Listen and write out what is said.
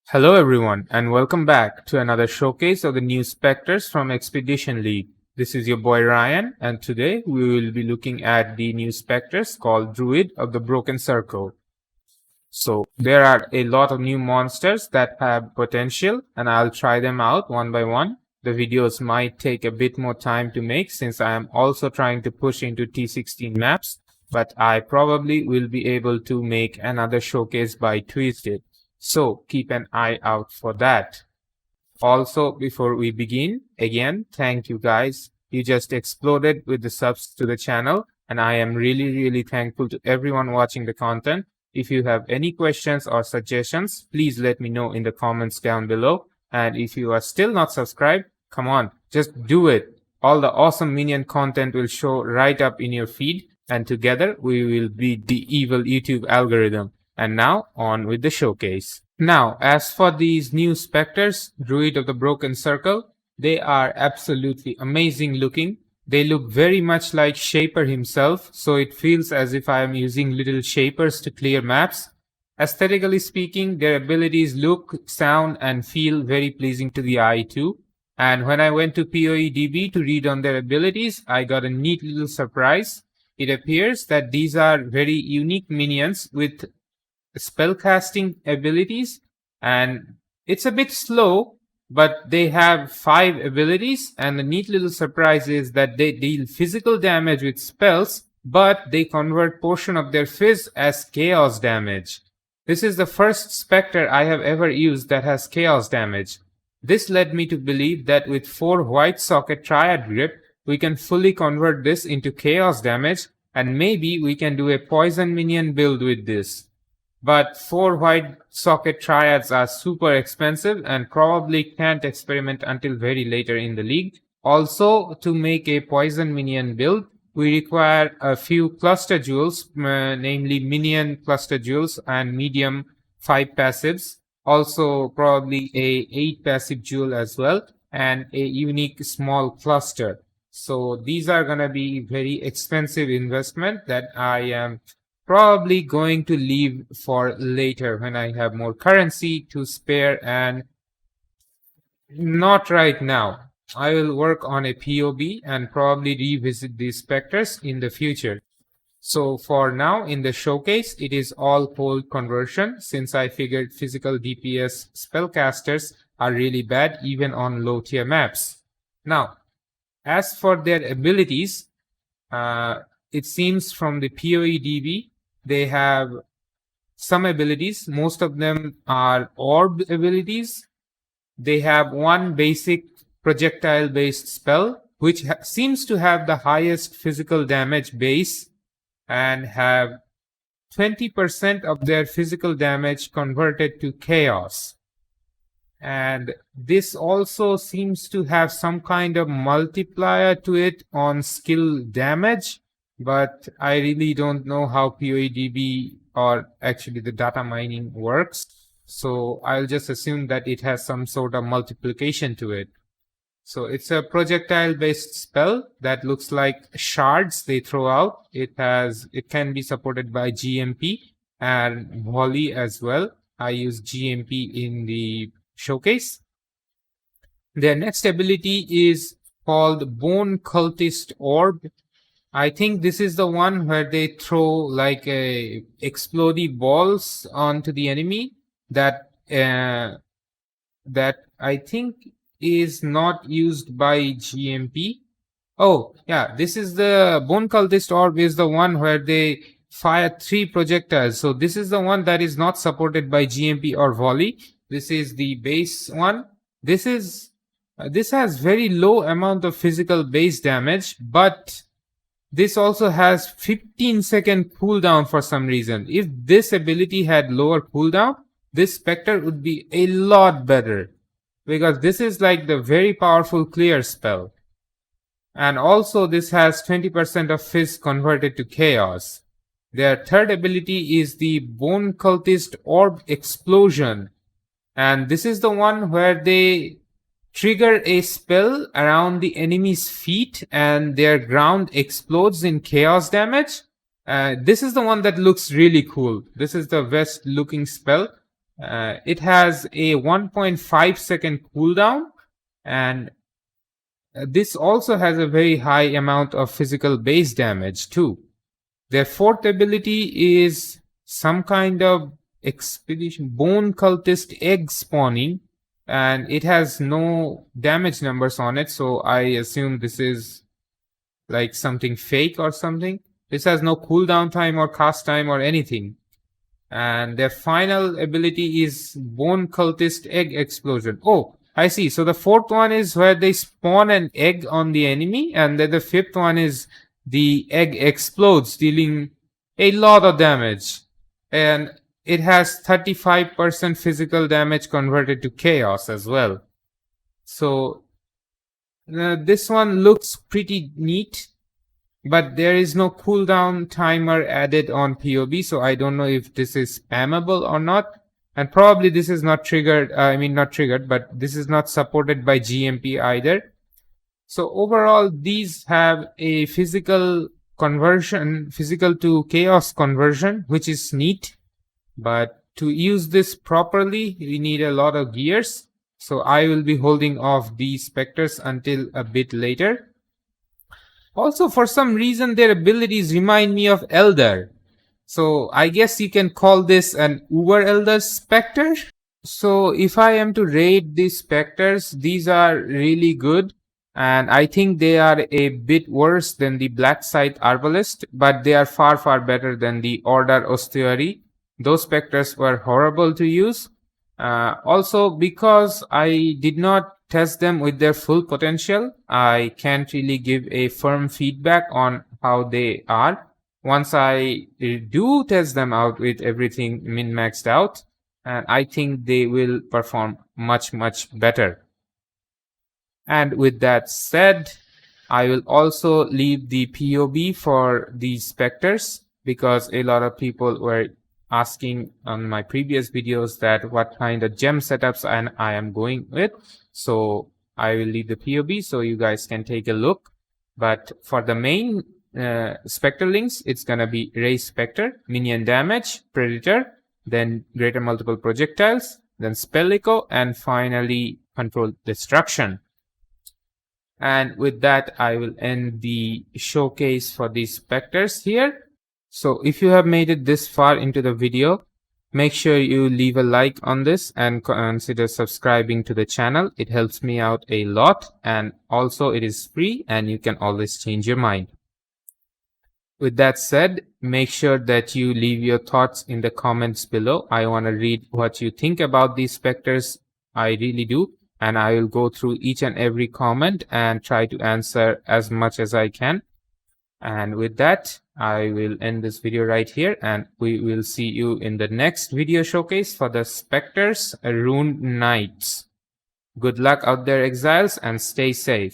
Hello everyone and welcome back to another showcase of the new Spectres from Expedition League. This is your boy Ryan and today we will be looking at the new Spectres called Druid of the Broken Circle. So there are a lot of new monsters that have potential and I'll try them out one by one. The videos might take a bit more time to make since I am also trying to push into T16 maps, but I probably will be able to make another showcase by Tuesday. So keep an eye out for that. Also, before we begin, again, thank you guys. You just exploded with the subs to the channel, and I am really thankful to everyone watching the content. If you have any questions or suggestions, please let me know in the comments down below. And if you are still not subscribed, come on, just do it. All the awesome minion content will show right up in your feed, and together we will beat the evil YouTube algorithm. And now, on with the showcase. Now, as for these new Spectres, Druid of the Broken Circle, they are absolutely amazing looking. They look very much like Shaper himself, so it feels as if I am using little Shapers to clear maps. Aesthetically speaking, their abilities look, sound, and feel very pleasing to the eye too. And when I went to PoEDB to read on their abilities, I got a neat little surprise. It appears that these are very unique minions with spellcasting abilities, and it's a bit slow, but they have 5 abilities, and the neat little surprise is that they deal physical damage with spells, but they convert portion of their fizz as chaos damage. This is the first Spectre I have ever used that has chaos damage. This led me to believe that with 4 white socket triad grip, we can fully convert this into chaos damage, and maybe we can do a poison minion build with this. But 4 white socket triads are super expensive and probably can't experiment until very later in the league. Also, to make a poison minion build, we require a few cluster jewels, namely minion cluster jewels and medium 5 passives. Also, probably a 8 passive jewel as well, and a unique small cluster. So these are gonna be very expensive investment that I am probably going to leave for later when I have more currency to spare, and not right now. I will work on a POB and probably revisit these Spectres in the future. So for now in the showcase, it is all cold conversion since I figured physical DPS spellcasters are really bad even on low tier maps. Now, as for their abilities, it seems from the PoEDB, they have some abilities. Most of them are orb abilities. They have one basic projectile based spell, which seems to have the highest physical damage base and have 20% of their physical damage converted to chaos. And this also seems to have some kind of multiplier to it on skill damage, but I really don't know how PoEDB or actually the data mining works. So I'll just assume that it has some sort of multiplication to it. So it's a projectile based spell that looks like shards they throw out. It can be supported by GMP and volley as well. I use GMP in the showcase. Their next ability is called Bone Cultist Orb. I think this is the one where they throw like a explodey balls onto the enemy that I think is not used by GMP. Oh yeah, this is the Bone Cultist Orb is the one where they fire 3 projectiles. So this is the one that is not supported by GMP or volley. This is the base one. This has very low amount of physical base damage, but this also has 15-second cooldown for some reason. If this ability had lower cooldown, this Spectre would be a lot better, because this is like the very powerful clear spell. And also this has 20% of fizz converted to chaos. Their third ability is the Bone Cultist Orb Explosion. And this is the one where they trigger a spell around the enemy's feet and their ground explodes in chaos damage. This is the one that looks really cool. This is the best looking spell. It has a 1.5 second cooldown, and this also has a very high amount of physical base damage too. Their fourth ability is some kind of expedition bone cultist egg spawning, and it has no damage numbers on it, so I assume this is like something fake or something. This has no cooldown time or cast time or anything. And their final ability is bone cultist egg explosion. Oh, I see. So the fourth one is where they spawn an egg on the enemy, and then the fifth one is the egg explodes, dealing a lot of damage. And it has 35% physical damage converted to chaos as well. So this one looks pretty neat, but there is no cooldown timer added on POB, so I don't know if this is spammable or not. And probably this is not triggered, not triggered, but this is not supported by GMP either. So overall, these have a physical conversion, physical to chaos conversion, which is neat. But to use this properly, we need a lot of gears. So I will be holding off these specters until a bit later. Also, for some reason, their abilities remind me of Elder. So I guess you can call this an Uber Elder Spectre. So if I am to rate these specters, these are really good. And I think they are a bit worse than the Black Scythe Arbalest, but they are far, far better than the Order Ossuary. Those specters were horrible to use. Also, because I did not test them with their full potential, I can't really give a firm feedback on how they are. Once I do test them out with everything min-maxed out, and I think they will perform much, much better. And with that said, I will also leave the POB for these specters, because a lot of people were asking on my previous videos that what kind of gem setups I am going with. So I will leave the POB so you guys can take a look. But for the main specter links, it's gonna be Raise Spectre, Minion Damage, Predator, then Greater Multiple Projectiles, then Spell Echo, and finally Controlled Destruction. And with that, I will end the showcase for these specters here. So if you have made it this far into the video, make sure you leave a like on this and consider subscribing to the channel. It helps me out a lot, and also it is free and you can always change your mind. With that said, make sure that you leave your thoughts in the comments below. I want to read what you think about these specters. I really do. And I will go through each and every comment and try to answer as much as I can. And with that, I will end this video right here, and we will see you in the next video showcase for the Spectres Rune Knights. Good luck out there, exiles, and stay safe.